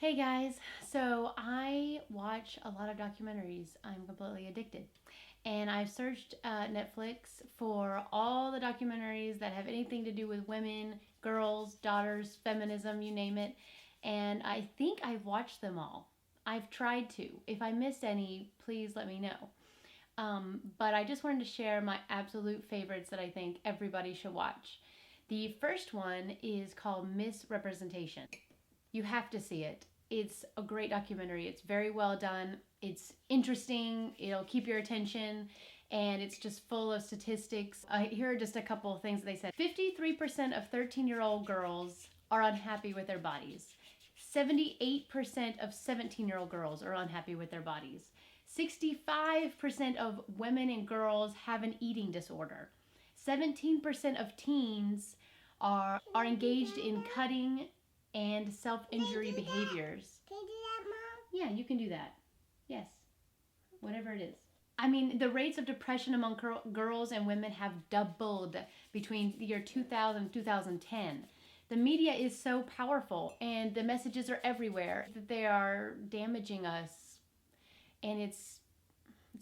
Hey guys, so I watch a lot of documentaries. I'm completely addicted. And I've searched Netflix for all the documentaries that have anything to do with women, girls, daughters, feminism, you name it. And I think I've watched them all. I've tried to. If I missed any, please let me know. But I just wanted to share my absolute favorites that I think everybody should watch. The first one is called Misrepresentation. You have to see it. It's a great documentary. It's very well done. It's interesting. It'll keep your attention. And it's just full of statistics. Here are just a couple of things that they said. 53% of 13-year-old girls are unhappy with their bodies. 78% of 17-year-old girls are unhappy with their bodies. 65% of women and girls have an eating disorder. 17% of teens are engaged in cutting and self-injury behaviors. Can you do that, Mom? Yeah, you can do that. Yes, whatever it is. I mean, the rates of depression among girls and women have doubled between the year 2000 and 2010. The media is so powerful and the messages are everywhere that they are damaging us, and it's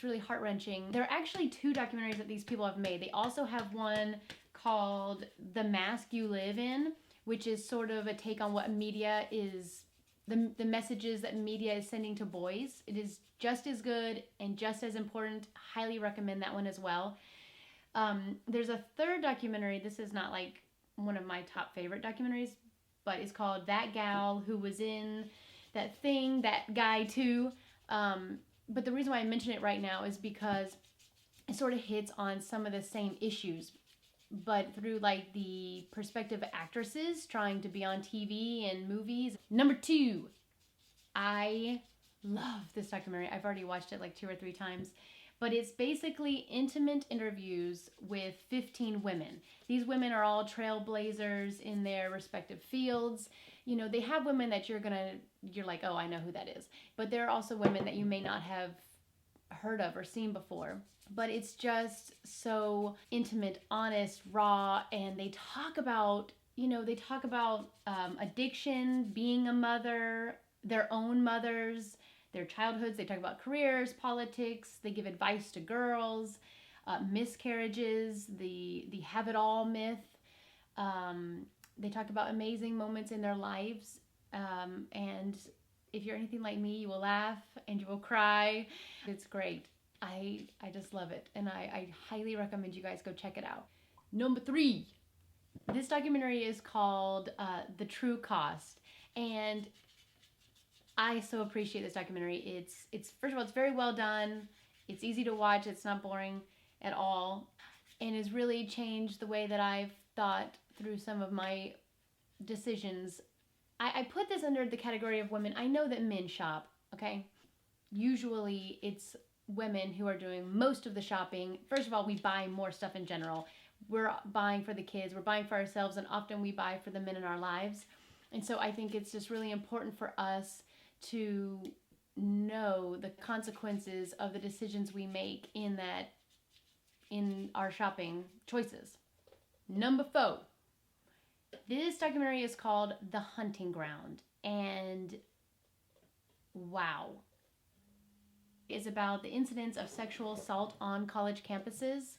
really heart-wrenching. There are actually two documentaries that these people have made. They also have one called The Mask You Live In, which is sort of a take on what media is, the messages that media is sending to boys. It is just as good and just as important. Highly recommend that one as well. There's a third documentary. This is not like one of my top favorite documentaries, but it's called That Gal Who Was in That Thing, That Guy Too. But the reason why I mention it right now is because it sort of hits on some of the same issues, but through like the perspective of actresses trying to be on TV and movies. Number 2, I love this documentary. I've already watched it like 2 or 3 times, but it's basically intimate interviews with 15 women. These women are all trailblazers in their respective fields. You know, they have women that you're like, oh, I know who that is. But there are also women that you may not have heard of or seen before. But it's just so intimate, honest, raw, and they talk about, addiction, being a mother, their own mothers, their childhoods. They talk about careers, politics. They give advice to girls, miscarriages, the have it all myth. They talk about amazing moments in their lives, and if you're anything like me, you will laugh and you will cry. It's great. I just love it, and I highly recommend you guys go check it out. Number 3, this documentary is called The True Cost, and I so appreciate this documentary. It's first of all, it's very well done. It's easy to watch. It's not boring at all, and has really changed the way that I've thought through some of my decisions. I put this under the category of women. I know that men shop, okay? Usually it's women who are doing most of the shopping. First of all, we buy more stuff in general. We're buying for the kids, we're buying for ourselves, and often we buy for the men in our lives. And so I think it's just really important for us to know the consequences of the decisions we make in our shopping choices. Number 4. This documentary is called The Hunting Ground, and wow. It's about the incidents of sexual assault on college campuses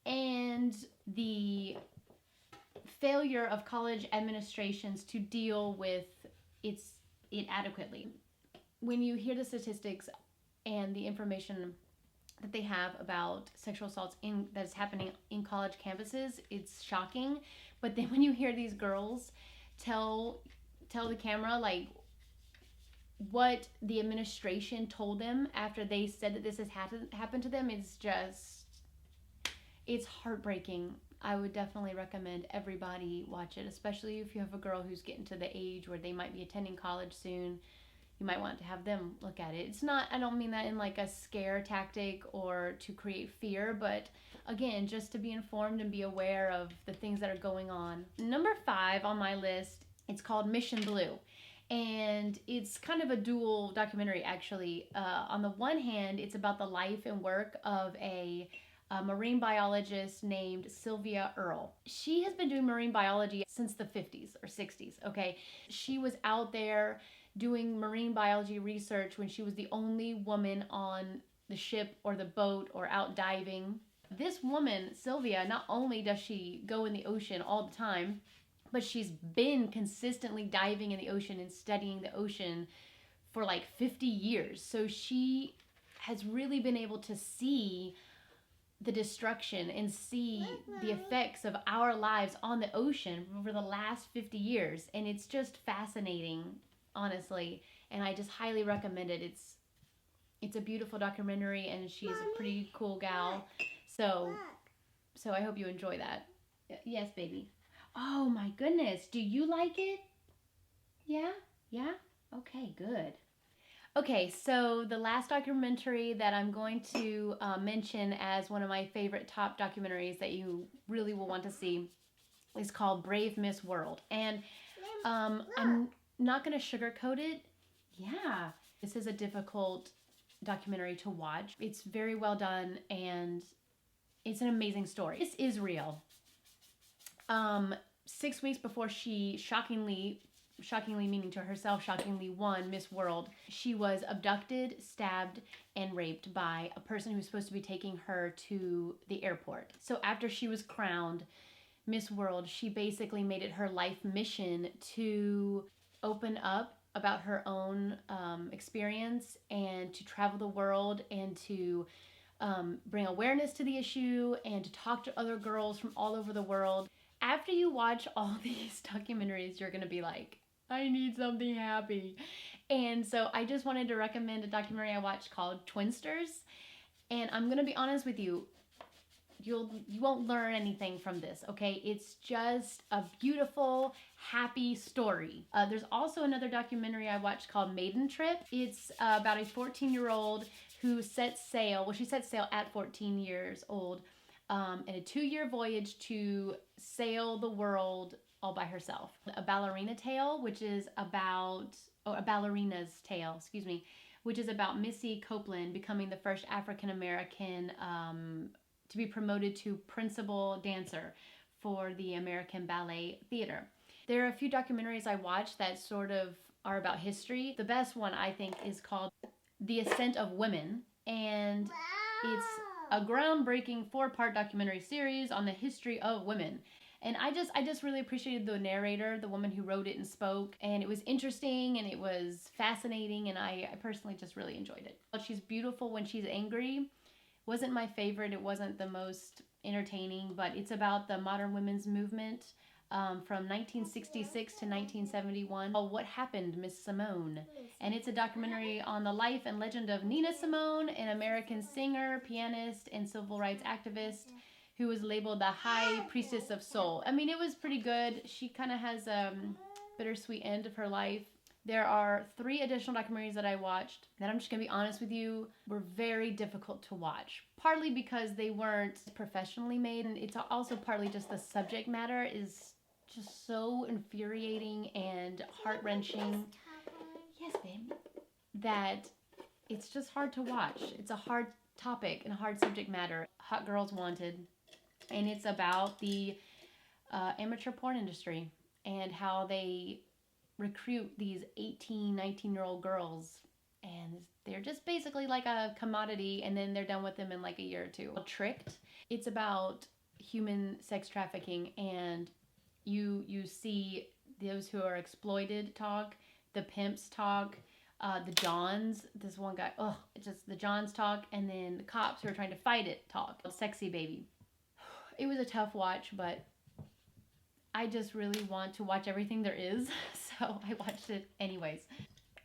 and the failure of college administrations to deal with it adequately. When you hear the statistics and the information that they have about sexual assaults that is happening in college campuses, it's shocking. But then when you hear these girls tell the camera like what the administration told them after they said that this has happened to them, it's heartbreaking. I would definitely recommend everybody watch it, especially if you have a girl who's getting to the age where they might be attending college soon. You might want to have them look at it. It's not, I don't mean that in like a scare tactic or to create fear, but again, just to be informed and be aware of the things that are going on. Number 5 on my list, it's called Mission Blue. And it's kind of a dual documentary, actually. On the one hand, it's about the life and work of a marine biologist named Sylvia Earle. She has been doing marine biology since the 50s or 60s, okay? She was out there doing marine biology research when she was the only woman on the ship or the boat or out diving. This woman, Sylvia, not only does she go in the ocean all the time, but she's been consistently diving in the ocean and studying the ocean for like 50 years. So she has really been able to see the destruction and see the effects of our lives on the ocean over the last 50 years. And it's just fascinating, honestly. And I just highly recommend it. It's a beautiful documentary, and she's a pretty cool gal. So I hope you enjoy that. Yes, baby. Oh my goodness. Do you like it? Yeah? Yeah? Okay, good. Okay, so the last documentary that I'm going to mention as one of my favorite top documentaries that you really will want to see is called Brave Miss World. And I'm not going to sugarcoat it. Yeah, this is a difficult documentary to watch. It's very well done, and it's an amazing story. This is real. 6 weeks before she shockingly meaning to herself, shockingly won Miss World, she was abducted, stabbed, and raped by a person who was supposed to be taking her to the airport. So after she was crowned Miss World, she basically made it her life mission to open up about her own experience and to travel the world and to bring awareness to the issue and to talk to other girls from all over the world. After you watch all these documentaries, you're going to be like, I need something happy. And so I just wanted to recommend a documentary I watched called Twinsters. And I'm going to be honest with you, you won't learn anything from this, okay? It's just a beautiful, happy story. There's also another documentary I watched called Maiden Trip. It's about a 14-year-old who sets sail. Well, she sets sail at 14 years old in a 2-year voyage to sail the world all by herself. A ballerina's tale, which is about Missy Copeland becoming the first African American to be promoted to principal dancer for the American Ballet Theater. There are a few documentaries I watched that sort of are about history. The best one, I think, is called The Ascent of Women, and it's a groundbreaking 4-part documentary series on the history of women. And I just really appreciated the narrator, the woman who wrote it and spoke, and it was interesting and it was fascinating, and I personally just really enjoyed it. She's beautiful when she's angry. Wasn't my favorite, it wasn't the most entertaining, but it's about the modern women's movement from 1966 to 1971 called What Happened, Miss Simone. And it's a documentary on the life and legend of Nina Simone, an American singer, pianist, and civil rights activist who was labeled the High Priestess of Soul. I mean, it was pretty good. She kind of has a bittersweet end of her life. There are 3 additional documentaries that I watched that, I'm just going to be honest with you, were very difficult to watch. Partly because they weren't professionally made, and it's also partly just the subject matter is just so infuriating and heart-wrenching. Yes, babe. That it's just hard to watch. It's a hard topic and a hard subject matter. Hot Girls Wanted. And it's about the amateur porn industry and how they recruit these 18, 19-year-old girls, and they're just basically like a commodity, and then they're done with them in like a year or 2. Tricked. It's about human sex trafficking, and you see those who are exploited talk, the pimps talk, the Johns, this one guy, just the Johns talk, and then the cops who are trying to fight it talk. Sexy Baby. It was a tough watch, but I just really want to watch everything there is, so I watched it anyways.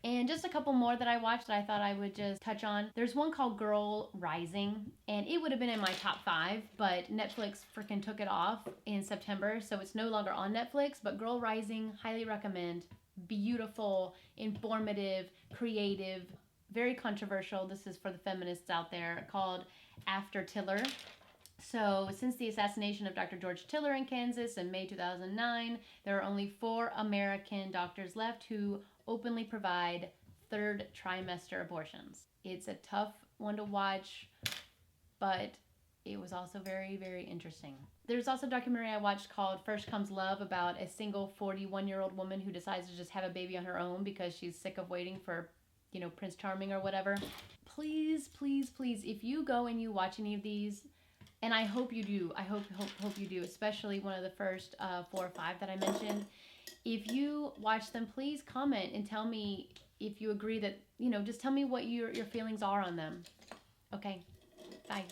And just a couple more that I watched that I thought I would just touch on. There's one called Girl Rising, and it would have been in my top 5, but Netflix freaking took it off in September, so it's no longer on Netflix. But Girl Rising, highly recommend. Beautiful, informative, creative, very controversial. This is for the feminists out there, called After Tiller. So, since the assassination of Dr. George Tiller in Kansas in May 2009, there are only 4 American doctors left who openly provide 3rd trimester abortions. It's a tough one to watch, but it was also very, very interesting. There's also a documentary I watched called First Comes Love about a single 41-year-old woman who decides to just have a baby on her own because she's sick of waiting for, Prince Charming or whatever. Please, please, please, if you go and you watch any of these, and I hope you do, I hope you do, especially one of the first 4 or 5 that I mentioned. If you watch them, please comment and tell me if you agree that, just tell me what your feelings are on them. Okay, bye.